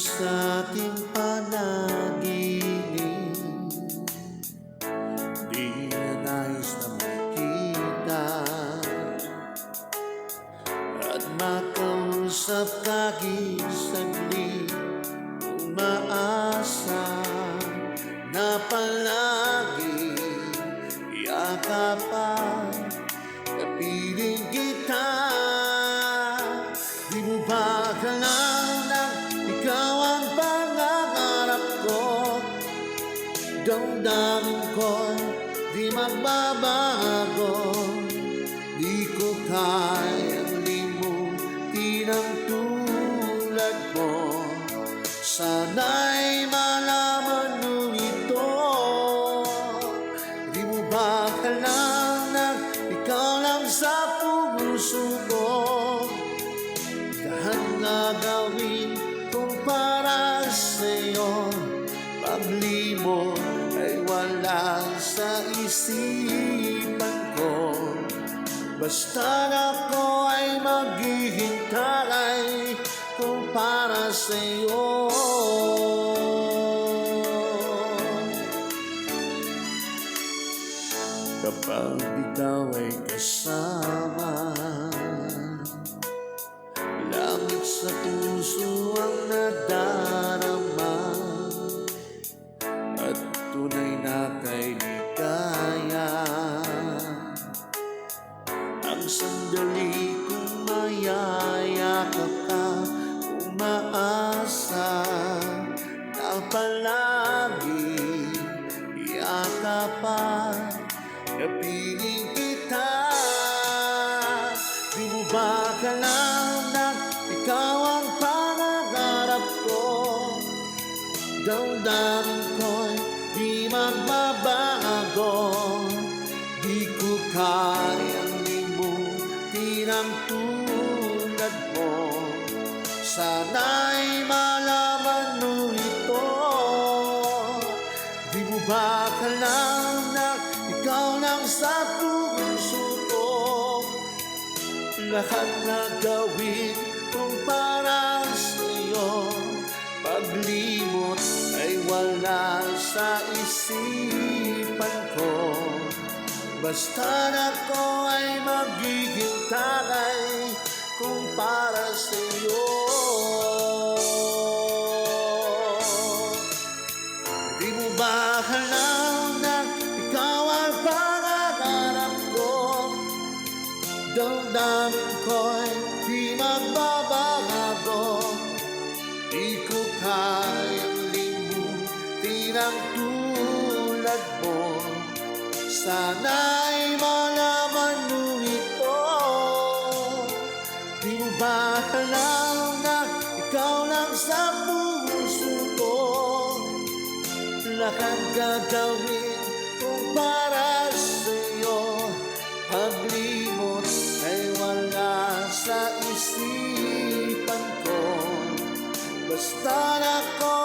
sa aking panaginip, di na nais na makita at makausap kahit saglit. Umaasa na palagi yakapan, kapiling kita. Di mo ba alam na ikaw ang pangarap ko? Damdamin ko'y di magbabago. Di ko kayang limutin ang tulad mo. Sana'y malaman mo ito. Di mo ba alam na ikaw lang sa puso ko? Lahat na gawin kung para sa'yo. Paglimot ay wala sa isipan ko. Basta ako ay maghihintay kung para sa'yo. Kapag ikaw ay kasama, langit sa puso ang nadarama, at tunay na kay ligaya. Ang sandali kong mayayakap ka, umaasa na palagi yakapan, kapiling kita. Di mo ba alam na ikaw ang pangarap ko? Damdamin ko'y di magbabago. Di ko kayang limutin ang tulad mo. Sana'y malaman mo ito. Di mo ba alam na ikaw lang sa puso ko? Lahat na gawin kung para sa'yo. Paglimot ay wala sa isipan ko. Basta ako ay maghihintay kung para sa'yo. Di mo ba alam na ikaw ang pangarap ko? Damdamin ko'y di magbabago. Di ko kayang limutin ang tulad mo. Sana'y malaman mo ito. Di mo ba alam na ikaw lang sa puso ko? Lahat gagawin kung para sa'yo. Paglimot ay wala sa isipan ko. Basta ako